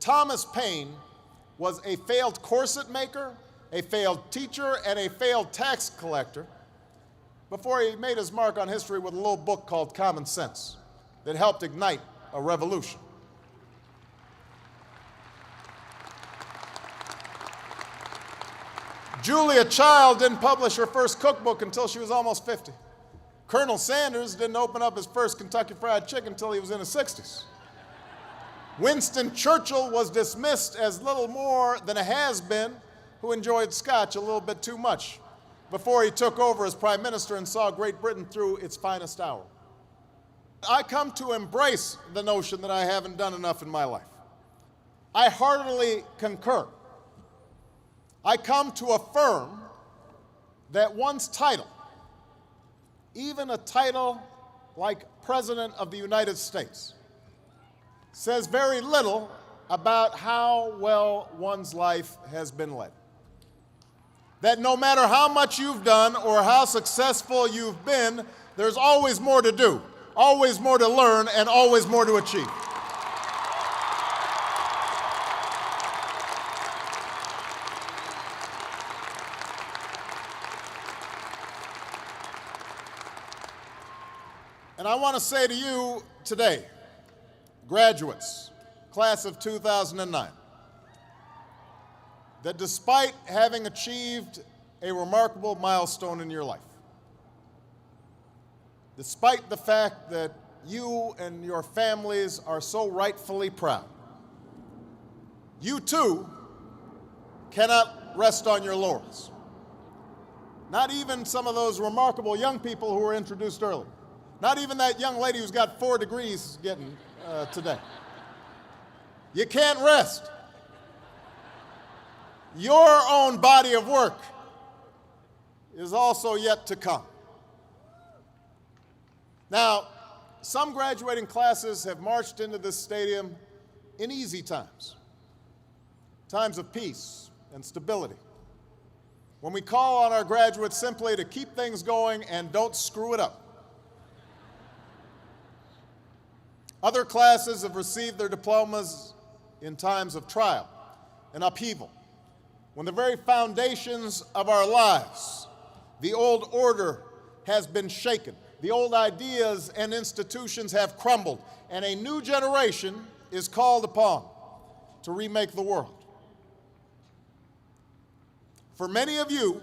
Thomas Paine was a failed corset maker, a failed teacher, and a failed tax collector before he made his mark on history with a little book called Common Sense that helped ignite a revolution. Julia Child didn't publish her first cookbook until she was almost 50. Colonel Sanders didn't open up his first Kentucky Fried Chicken until he was in his 60s. Winston Churchill was dismissed as little more than a has-been who enjoyed scotch a little bit too much before he took over as prime minister and saw Great Britain through its finest hour. I come to embrace the notion that I haven't done enough in my life. I heartily concur. I come to affirm that one's title, even a title like President of the United States, says very little about how well one's life has been led. That no matter how much you've done or how successful you've been, there's always more to do, always more to learn, and always more to achieve. And I want to say to you today, graduates, class of 2009, that despite having achieved a remarkable milestone in your life, despite the fact that you and your families are so rightfully proud, you too cannot rest on your laurels. Not even some of those remarkable young people who were introduced earlier. Not even that young lady who's got 4 degrees getting today. You can't rest. Your own body of work is also yet to come. Now, some graduating classes have marched into this stadium in easy times, times of peace and stability, when we call on our graduates simply to keep things going and don't screw it up. Other classes have received their diplomas in times of trial and upheaval, when the very foundations of our lives, the old order has been shaken, the old ideas and institutions have crumbled, and a new generation is called upon to remake the world. For many of you,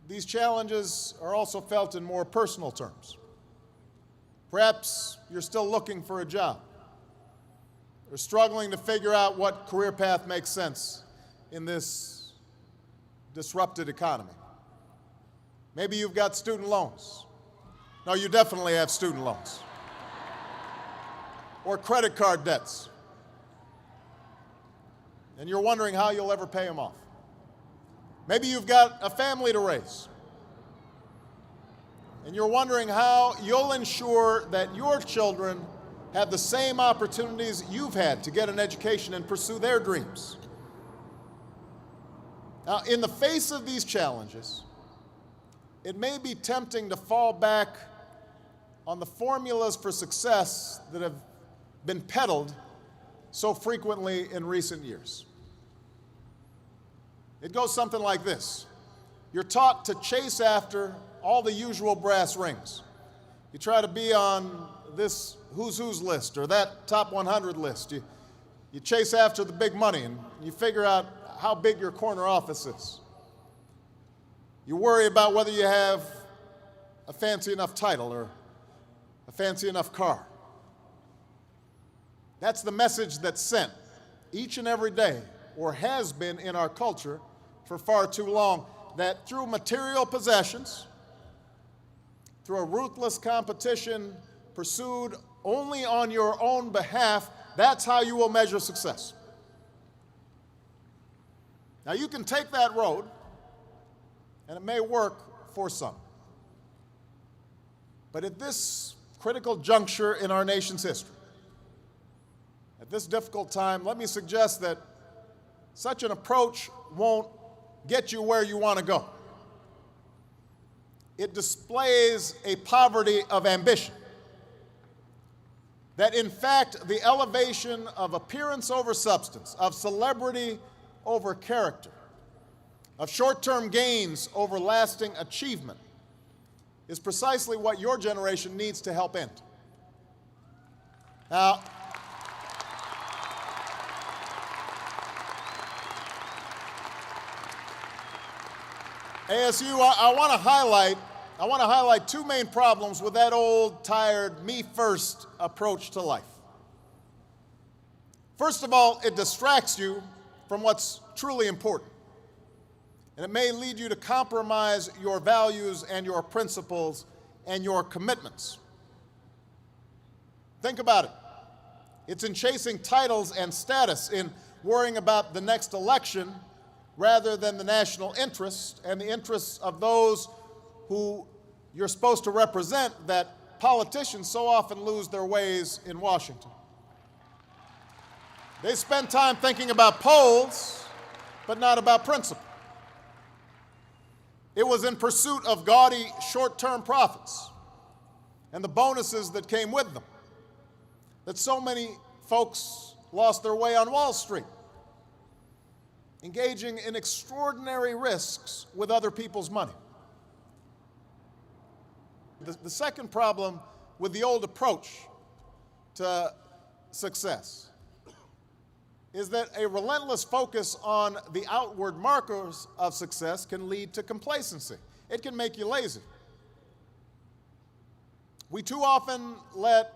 these challenges are also felt in more personal terms. Perhaps you're still looking for a job, or struggling to figure out what career path makes sense in this disrupted economy. Maybe you've got student loans. No, you definitely have student loans. Or credit card debts. And you're wondering how you'll ever pay them off. Maybe you've got a family to raise. And you're wondering how you'll ensure that your children have the same opportunities you've had to get an education and pursue their dreams. Now, in the face of these challenges, it may be tempting to fall back on the formulas for success that have been peddled so frequently in recent years. It goes something like this. You're taught to chase after all the usual brass rings. You try to be on this who's who's list or that top 100 list. You chase after the big money and you figure out how big your corner office is. You worry about whether you have a fancy enough title or a fancy enough car. That's the message that's sent each and every day, or has been in our culture for far too long, that through material possessions, through a ruthless competition pursued only on your own behalf, that's how you will measure success. Now, you can take that road, and it may work for some. But at this critical juncture in our nation's history, at this difficult time, let me suggest that such an approach won't get you where you want to go. It displays a poverty of ambition. that in fact the elevation of appearance over substance, of celebrity over character, of short-term gains over lasting achievement is precisely what your generation needs to help end. Now, ASU, I want to highlight two main problems with that old, tired, me-first approach to life. First of all, it distracts you from what's truly important. And it may lead you to compromise your values and your principles and your commitments. Think about it. It's in chasing titles and status, in worrying about the next election, rather than the national interest and the interests of those who you're supposed to represent, that politicians so often lose their ways in Washington. They spend time thinking about polls, but not about principle. It was in pursuit of gaudy short-term profits and the bonuses that came with them that so many folks lost their way on Wall Street, engaging in extraordinary risks with other people's money. The second problem with the old approach to success is that a relentless focus on the outward markers of success can lead to complacency. It can make you lazy. We too often let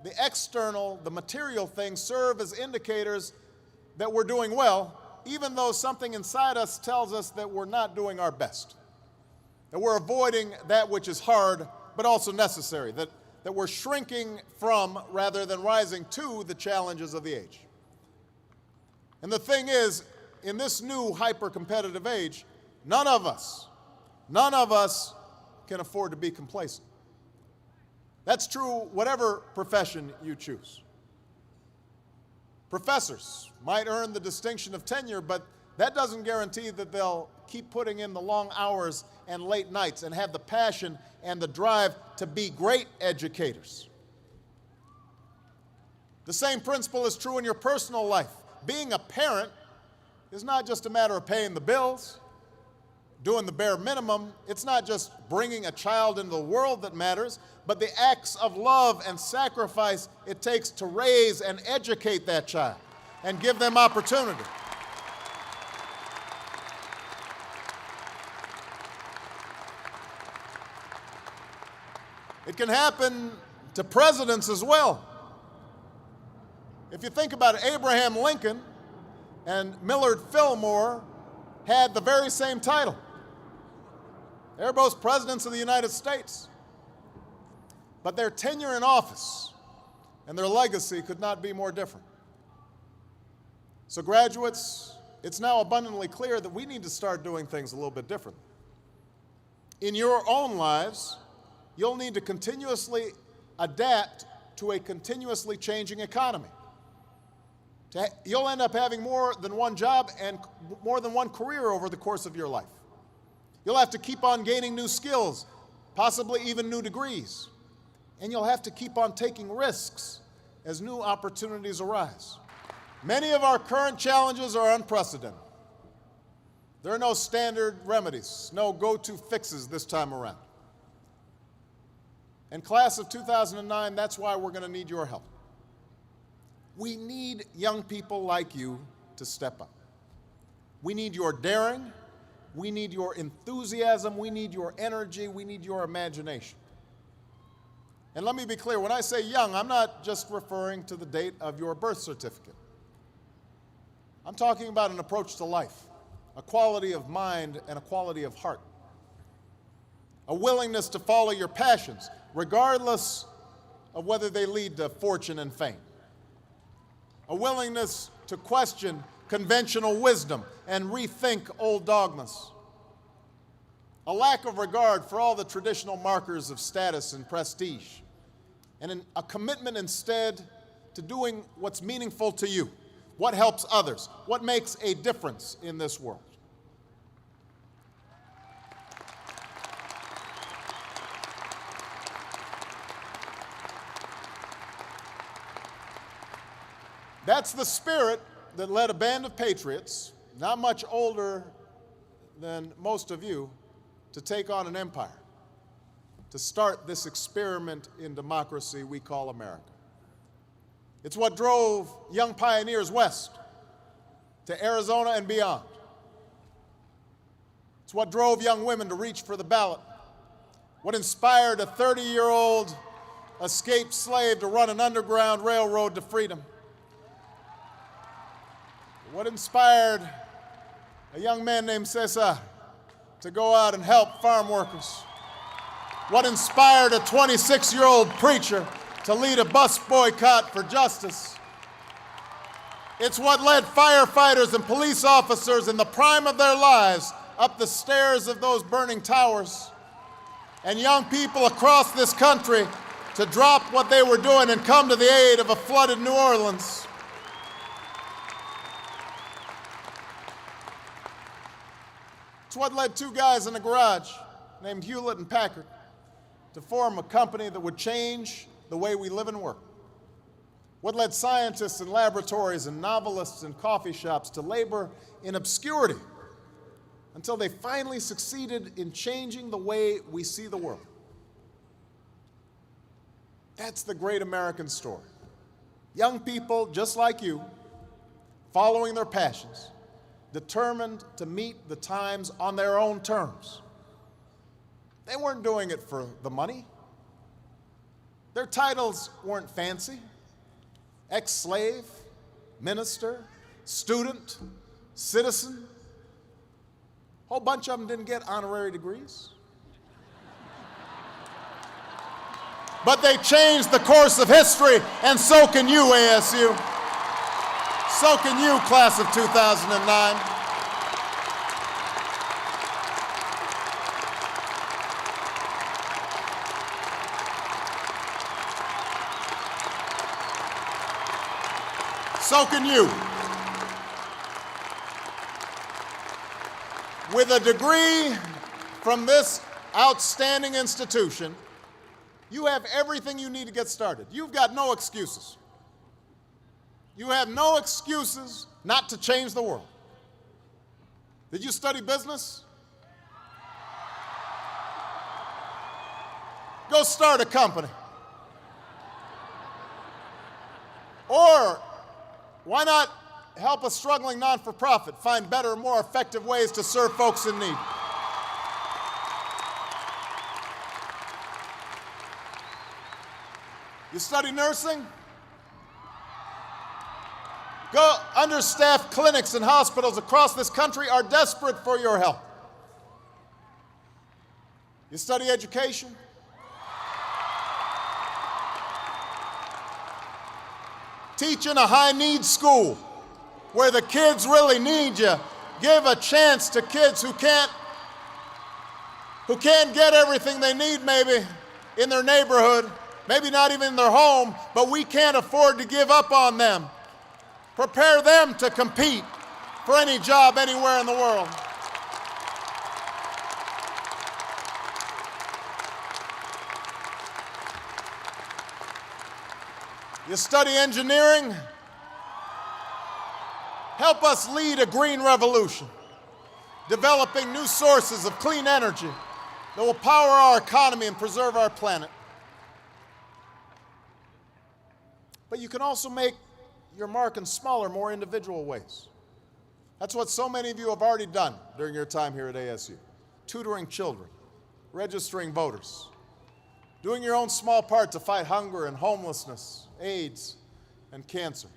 the external, the material things serve as indicators that we're doing well, even though something inside us tells us that we're not doing our best, that we're avoiding that which is hard but also necessary, that we're shrinking from rather than rising to the challenges of the age. And the thing is, in this new hyper-competitive age, none of us can afford to be complacent. That's true whatever profession you choose. Professors might earn the distinction of tenure, but that doesn't guarantee that they'll keep putting in the long hours and late nights and have the passion and the drive to be great educators. The same principle is true in your personal life. Being a parent is not just a matter of paying the bills, doing the bare minimum. It's not just bringing a child into the world that matters, but the acts of love and sacrifice it takes to raise and educate that child and give them opportunity. It can happen to presidents as well. If you think about it, Abraham Lincoln and Millard Fillmore had the very same title. They're both presidents of the United States. But their tenure in office and their legacy could not be more different. So graduates, it's now abundantly clear that we need to start doing things a little bit differently. In your own lives, you'll need to continuously adapt to a continuously changing economy. You'll end up having more than one job and more than one career over the course of your life. You'll have to keep on gaining new skills, possibly even new degrees. And you'll have to keep on taking risks as new opportunities arise. Many of our current challenges are unprecedented. There are no standard remedies, no go-to fixes this time around. And class of 2009, that's why we're going to need your help. We need young people like you to step up. We need your daring, we need your enthusiasm, we need your energy, we need your imagination. And let me be clear, when I say young, I'm not just referring to the date of your birth certificate. I'm talking about an approach to life, a quality of mind and a quality of heart, a willingness to follow your passions, regardless of whether they lead to fortune and fame, a willingness to question conventional wisdom and rethink old dogmas, a lack of regard for all the traditional markers of status and prestige, and a commitment instead to doing what's meaningful to you, what helps others, what makes a difference in this world. That's the spirit that led a band of patriots, not much older than most of you, to take on an empire, to start this experiment in democracy we call America. It's what drove young pioneers west to Arizona and beyond. It's what drove young women to reach for the ballot, what inspired a 30-year-old escaped slave to run an underground railroad to freedom, what inspired a young man named Cesar to go out and help farm workers, what inspired a 26-year-old preacher to lead a bus boycott for justice. It's what led firefighters and police officers in the prime of their lives up the stairs of those burning towers, and young people across this country to drop what they were doing and come to the aid of a flooded New Orleans. It's what led two guys in a garage named Hewlett and Packard to form a company that would change the way we live and work. What led scientists in laboratories and novelists in coffee shops to labor in obscurity until they finally succeeded in changing the way we see the world. That's the great American story. Young people just like you, following their passions, determined to meet the times on their own terms. They weren't doing it for the money. Their titles weren't fancy. Ex-slave, minister, student, citizen. A whole bunch of them didn't get honorary degrees. But they changed the course of history, and so can you, ASU. So can you, class of 2009. So can you. With a degree from this outstanding institution, you have everything you need to get started. You've got no excuses. You have no excuses not to change the world. Did you study business? Go start a company. Or why not help a struggling non-for-profit find better, more effective ways to serve folks in need? You study nursing? Go. Understaffed clinics and hospitals across this country are desperate for your help. You study education? Teach in a high-need school where the kids really need you. Give a chance to kids who can't get everything they need maybe in their neighborhood, maybe not even in their home, but we can't afford to give up on them. Prepare them to compete for any job anywhere in the world. You study engineering? Help us lead a green revolution, developing new sources of clean energy that will power our economy and preserve our planet. But you can also make your mark in smaller, more individual ways. That's what so many of you have already done during your time here at ASU. Tutoring children, registering voters, doing your own small part to fight hunger and homelessness, AIDS, and cancer.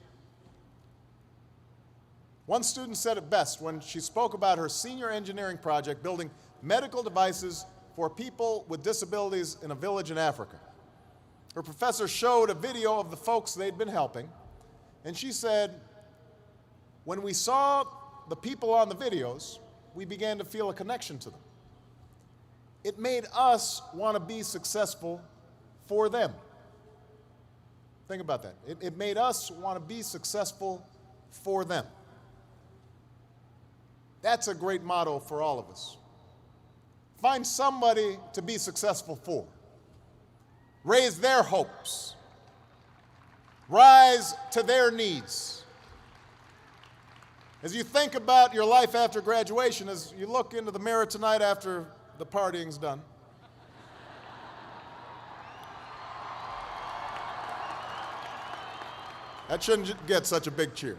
One student said it best when she spoke about her senior engineering project building medical devices for people with disabilities in a village in Africa. Her professor showed a video of the folks they'd been helping, and she said, when we saw the people on the videos, we began to feel a connection to them. It made us want to be successful for them. Think about that. It made us want to be successful for them. That's a great motto for all of us. Find somebody to be successful for. Raise their hopes. Rise to their needs. As you think about your life after graduation, as you look into the mirror tonight after the partying's done, that shouldn't get such a big cheer.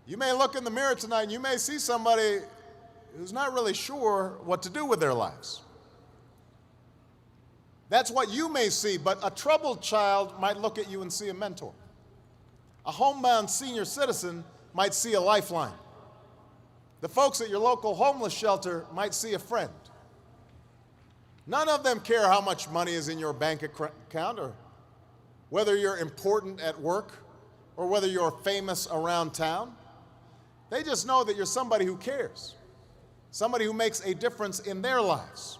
You may look in the mirror tonight and you may see somebody who's not really sure what to do with their lives. That's what you may see, but a troubled child might look at you and see a mentor. A homebound senior citizen might see a lifeline. The folks at your local homeless shelter might see a friend. None of them care how much money is in your bank account or whether you're important at work or whether you're famous around town. They just know that you're somebody who cares, somebody who makes a difference in their lives.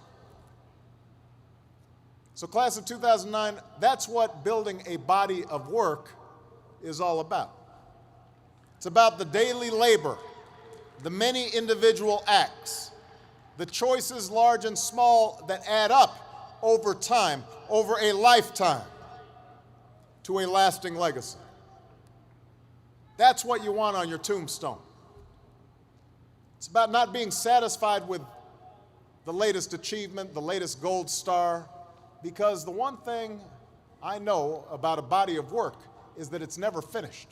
So class of 2009, that's what building a body of work is all about. It's about the daily labor, the many individual acts, the choices large and small that add up over time, over a lifetime, to a lasting legacy. That's what you want on your tombstone. It's about not being satisfied with the latest achievement, the latest gold star, because the one thing I know about a body of work is that it's never finished.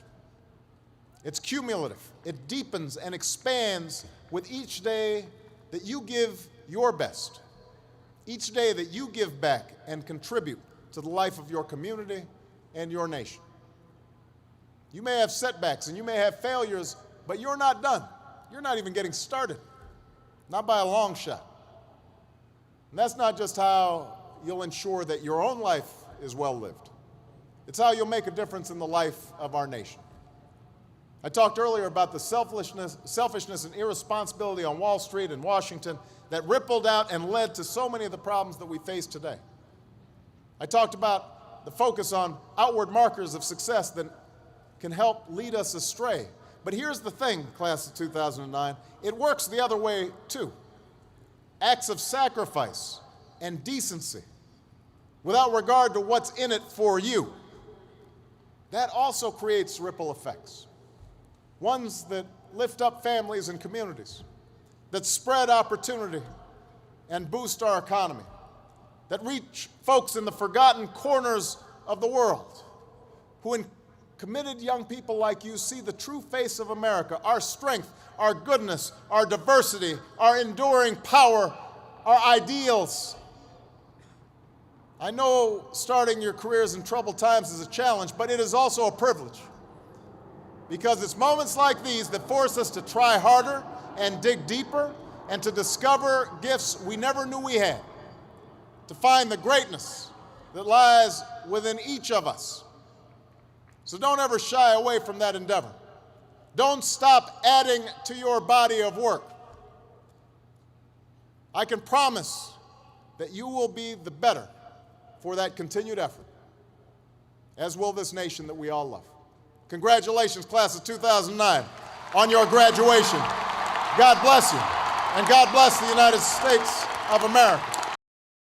It's cumulative. It deepens and expands with each day that you give your best, each day that you give back and contribute to the life of your community and your nation. You may have setbacks and you may have failures, but you're not done. You're not even getting started, not by a long shot. And that's not just how you'll ensure that your own life is well lived. It's how you'll make a difference in the life of our nation. I talked earlier about the selfishness and irresponsibility on Wall Street in Washington that rippled out and led to so many of the problems that we face today. I talked about the focus on outward markers of success that can help lead us astray. But here's the thing, class of 2009, it works the other way too. Acts of sacrifice and decency, without regard to what's in it for you, that also creates ripple effects. Ones that lift up families and communities, that spread opportunity and boost our economy, that reach folks in the forgotten corners of the world, who in committed young people like you see the true face of America, our strength, our goodness, our diversity, our enduring power, our ideals. I know starting your careers in troubled times is a challenge, but it is also a privilege. Because it's moments like these that force us to try harder and dig deeper and to discover gifts we never knew we had, to find the greatness that lies within each of us. So don't ever shy away from that endeavor. Don't stop adding to your body of work. I can promise that you will be the better for that continued effort, as will this nation that we all love. Congratulations, class of 2009, on your graduation. God bless you, and God bless the United States of America.